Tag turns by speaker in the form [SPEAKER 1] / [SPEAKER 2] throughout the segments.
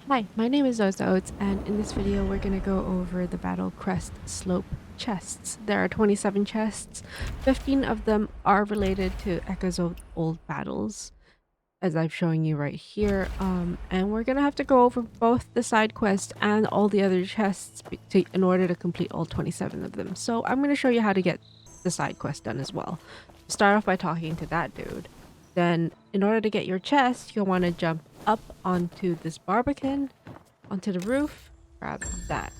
[SPEAKER 1] Hi, my name is Oats, and in this video we're going to go over the Battlecrest Slope chests. There are 27 chests. 15 of them are related to echoes of old battles, as I'm showing you right here. And we're going to have to go over both the side quest and all the other chests in order to complete all 27 of them. So I'm going to show you how to get the side quest done as well. Start off by talking to that dude. Then, in order to get your chest, you'll want to jump up onto this barbican, onto the roof, grab that.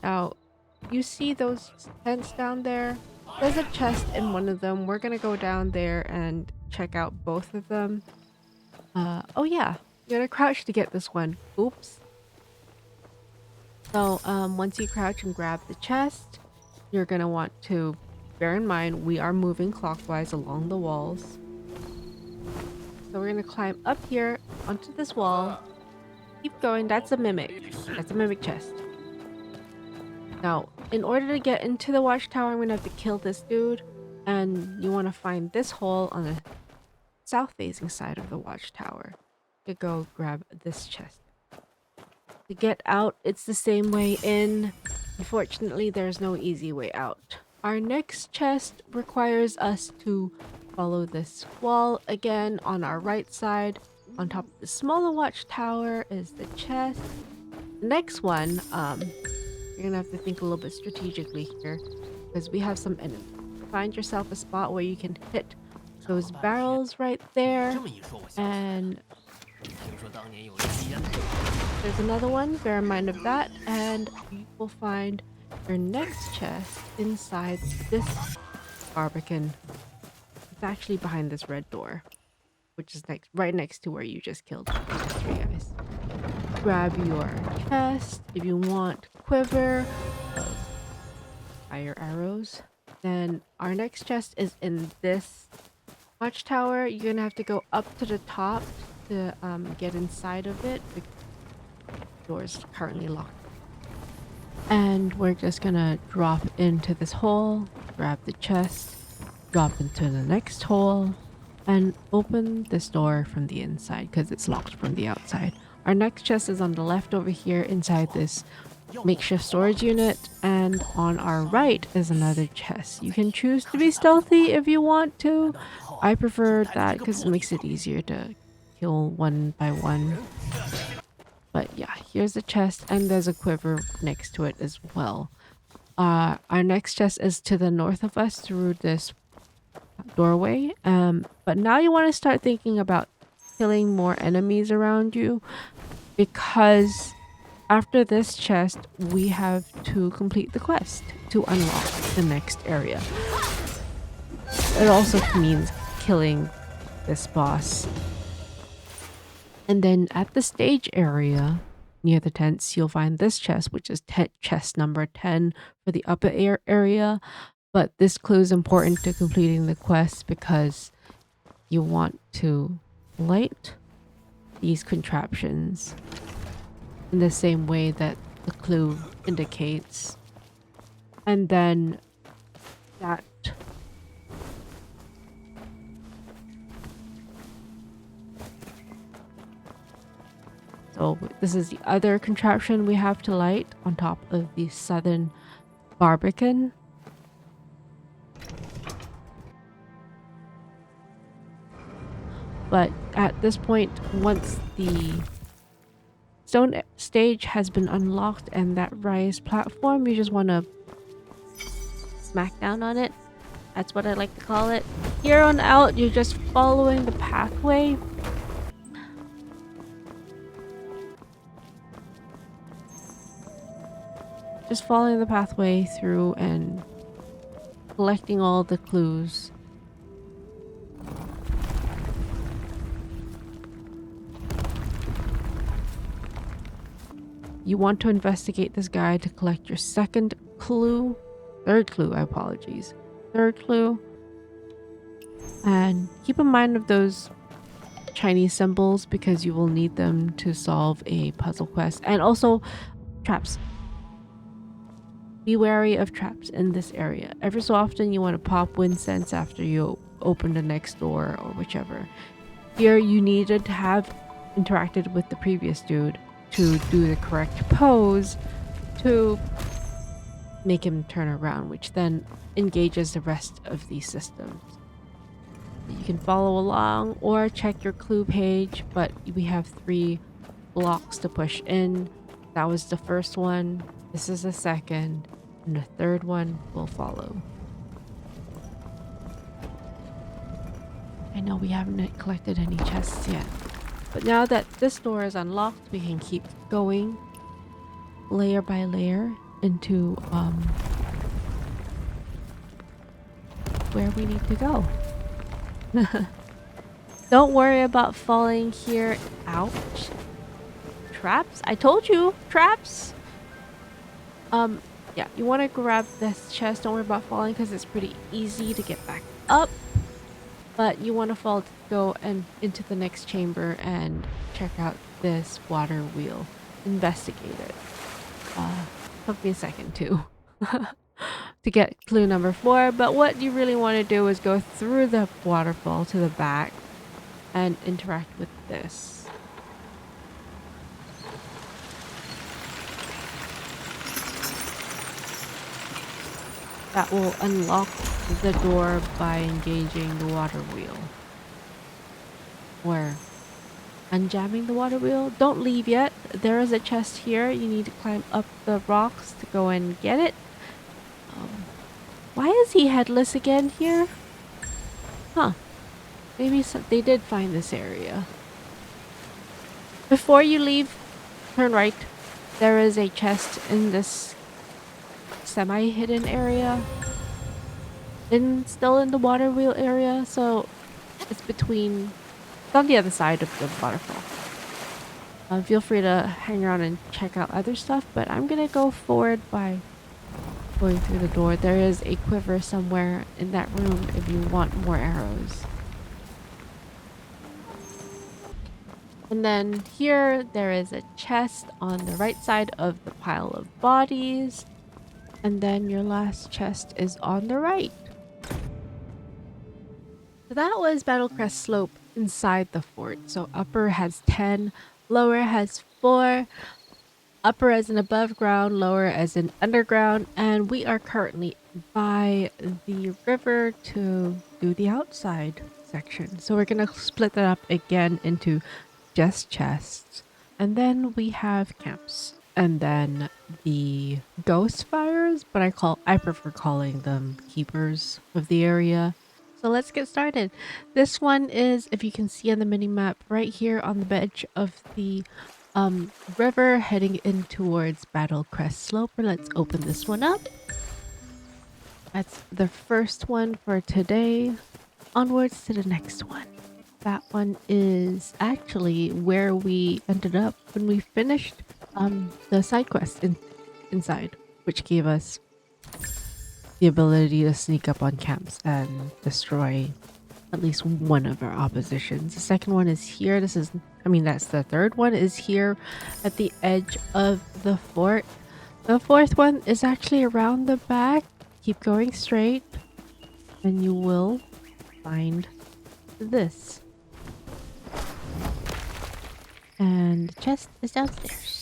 [SPEAKER 1] Now, you see those tents down there? There's a chest in one of them. We're gonna go down there and check out both of them. Oh yeah, you gotta crouch to get this one. Oops. So, once you crouch and grab the chest, you're gonna want to bear in mind we are moving clockwise along the walls. So we're gonna climb up here onto this wall. Keep going. That's a mimic. That's a mimic chest. Now, in order to get into the watchtower, I'm gonna have to kill this dude. And you want to find this hole on the south-facing side of the watchtower to go grab this chest. To get out, it's the same way in. Unfortunately, there's no easy way out. Our next chest requires us to follow this wall again on our right side. On top of the smaller watchtower is the chest. The next one, you're gonna have to think a little bit strategically here because we have some enemies. Find yourself a spot where you can hit those barrels right there, and there's another one. Bear in mind of that, and you will find your next chest inside this barbican. It's actually behind this red door, which is right next to where you just killed these three guys. Grab your chest. If you want quiver, fire arrows. Then our next chest is in this watchtower. You're gonna have to go up to the top to get inside of it. The door is currently locked. And we're just gonna drop into this hole, grab the chest, drop into the next hole, and open this door from the inside because it's locked from the outside. Our next chest is on the left over here inside this makeshift storage unit, and on our right is another chest. You can choose to be stealthy if you want to. I prefer that because it makes it easier to kill one by one. But yeah, here's the chest, and there's a quiver next to it as well. Our next chest is to the north of us through this doorway. But now you want to start thinking about killing more enemies around you, because after this chest, we have to complete the quest to unlock the next area. It also means killing this boss. And then at the stage area near the tents, you'll find this chest, which is chest number 10 for the upper area. But this clue is important to completing the quest because you want to light these contraptions in the same way that the clue indicates. And then that so this is the other contraption we have to light on top of the southern barbican. But at this point, once the stone stage has been unlocked and that rise platform, you just want to smack down on it. That's what I like to call it. Here on out, you're just following the pathway. Just following the pathway through and collecting all the clues. You want to investigate this guy to collect your third clue, third clue. And keep in mind of those Chinese symbols because you will need them to solve a puzzle quest. And also traps. Be wary of traps in this area. Every so often you want to pop wind sense after you open the next door or whichever. Here you needed to have interacted with the previous dude to do the correct pose to make him turn around, which then engages the rest of these systems. You can follow along or check your clue page, but we have 3 blocks to push in. That was the first one. This is the second, and the third one will follow. I know we haven't collected any chests yet, but now that this door is unlocked, we can keep going layer by layer into where we need to go. Don't worry about falling here. Ouch. Traps? I told you, traps. Yeah, you want to grab this chest. Don't worry about falling because it's pretty easy to get back up. But you want to go and into the next chamber and check out this water wheel. Investigate it. Took me a second too to get clue number 4. But what you really want to do is go through the waterfall to the back and interact with this. That will unlock the door by engaging the water wheel. Or unjamming the water wheel. Don't leave yet. There is a chest here. You need to climb up the rocks to go and get it. Why is he headless again here? Huh. Maybe they did find this area. Before you leave, turn right. There is a chest in this semi-hidden area. Still in the water wheel area, so it's on the other side of the waterfall. Feel free to hang around and check out other stuff, but I'm gonna go forward by going through the door. There is a quiver somewhere in that room if you want more arrows. And then here there is a chest on the right side of the pile of bodies. And then your last chest is on the right. So that was Battlecrest Slope inside the fort. So upper has 10, lower has 4, upper as in above ground, lower as in underground, and we are currently by the river to do the outside section. So we're gonna split that up again into just chests, and then we have camps, and then the ghost fires, but I prefer calling them keepers of the area. So let's get started. This one is, if you can see on the mini map, right here on the edge of the river heading in towards Battlecrest Slope. Let's open this one up. That's the first one for today. Onwards to the next one. That one is actually where we ended up when we finished the side quest inside, which gave us the ability to sneak up on camps and destroy at least one of our oppositions. The second one is here. That's the third one is here at the edge of the fort. The fourth one is actually around the back. Keep going straight and you will find this. And the chest is downstairs.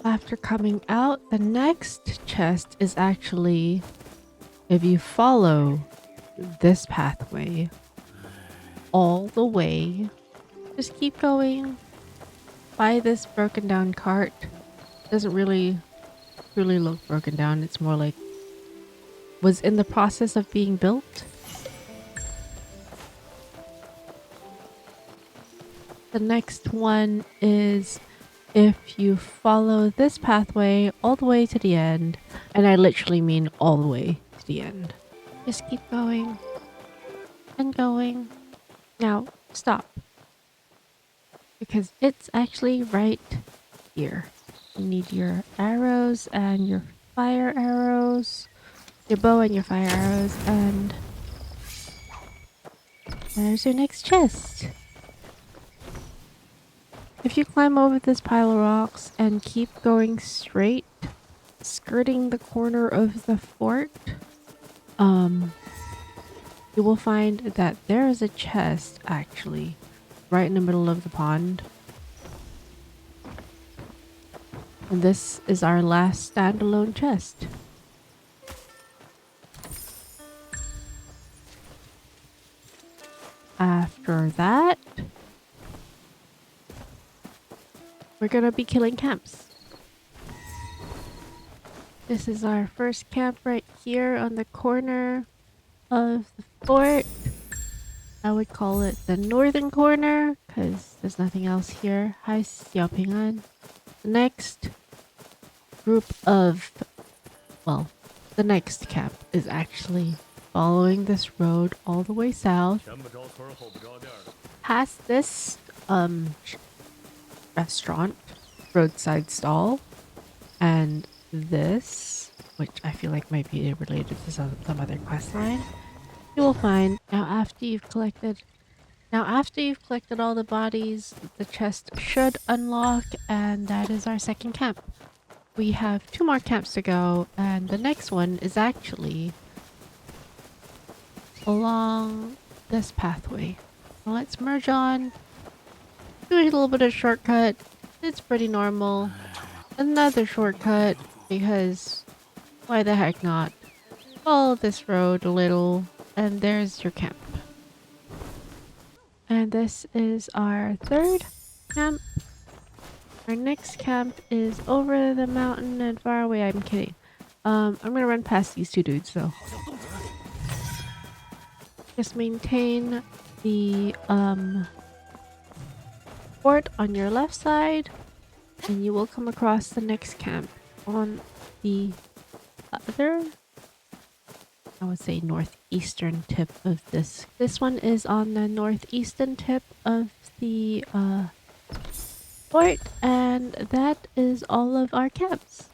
[SPEAKER 1] After coming out, the next chest is actually, if you follow this pathway all the way, just keep going by this broken down cart. Doesn't really look broken down. It's more like was in the process of being built. The next one is if you follow this pathway all the way to the end, and I literally mean all the way to the end. Just keep going and going. Now stop, because it's actually right here. You need your arrows and your fire arrows, your bow and your fire arrows, and there's your next chest. If you climb over this pile of rocks and keep going straight, skirting the corner of the fort, you will find that there is a chest actually right in the middle of the pond. And this is our last standalone chest. After that, we're gonna be killing camps. This is our first camp right here on the corner of the fort. I would call it the northern corner because there's nothing else here. Hi, Xiaopingan. The next group of, well, the next camp is actually following this road all the way south, past this restaurant, roadside stall, and this, which I feel like might be related to some other quest line. You will find after you've collected all the bodies, the chest should unlock, and that is our second camp. We have 2 more camps to go, and the next one is actually along this pathway. Well, let's merge on. Do a little bit of shortcut. It's pretty normal. Another shortcut, because why the heck not? Follow this road a little, and there's your camp. And this is our third camp. Our next camp is over the mountain and far away. I'm kidding. I'm gonna run past these 2 dudes though. Just maintain the fort on your left side, and you will come across the next camp on the other, I would say, northeastern tip of this. This one is on the northeastern tip of the fort, and that is all of our camps.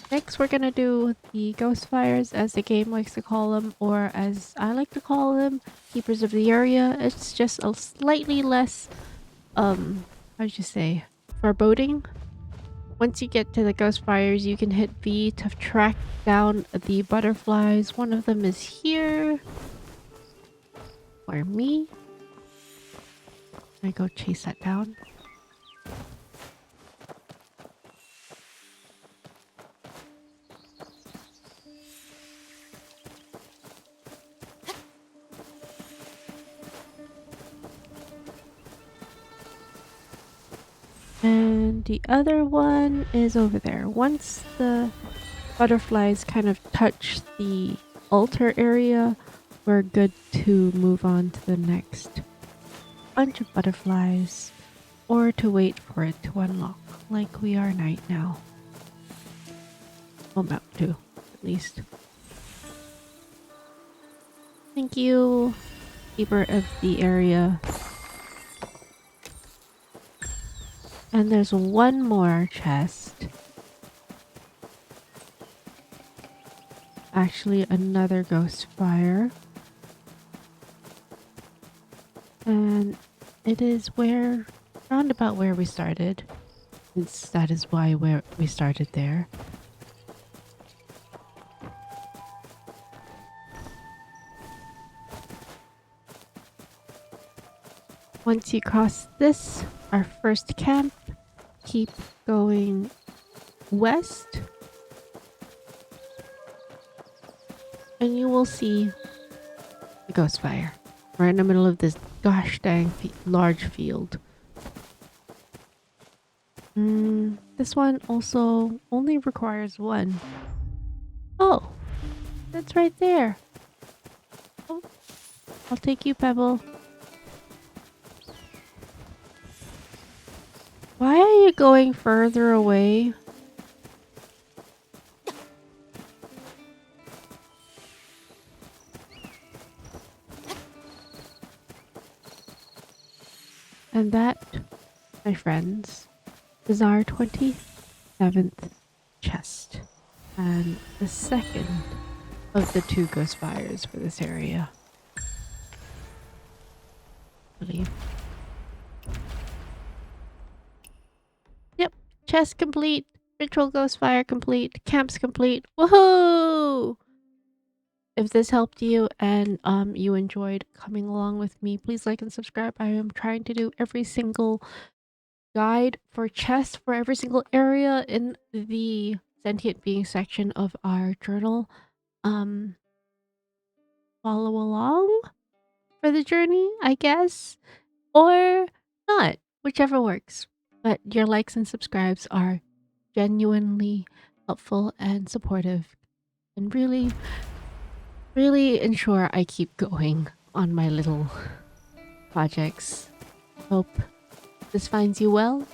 [SPEAKER 1] Next, we're gonna do the ghost fires, as the game likes to call them, or as I like to call them, keepers of the area. It's just a slightly less, how'd you say, foreboding. Once you get to the ghost fires, you can hit V to track down the butterflies. One of them is here. Or me. I go chase that down. And the other one is over there. Once the butterflies kind of touch the altar area, we're good to move on to the next bunch of butterflies, or to wait for it to unlock, like we are right now. Well, about to, at least. Thank you, keeper of the area. And there's one more chest. Actually, another ghost fire. And it is where, round about where we started. That is why we started there. Once you cross this, our first camp, keep going west, and you will see the ghost fire right in the middle of this gosh dang large field. This one also only requires 1. Oh, that's right there. Oh, I'll take you, Pebble. Why are you going further away? And that, my friends, is our 27th chest. And the second of the 2 ghost fires for this area. I believe. Yep, chest complete, ritual ghost fire complete, camps complete. Woohoo! If this helped you and you enjoyed coming along with me, please like and subscribe. I am trying to do every single guide for chests for every single area in the sentient being section of our journal. Um, follow along for the journey, I guess, or not, whichever works. But your likes and subscribes are genuinely helpful and supportive and really ensure I keep going on my little projects. Hope this finds you well,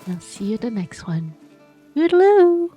[SPEAKER 1] and I'll see you in the next one. Toodaloo!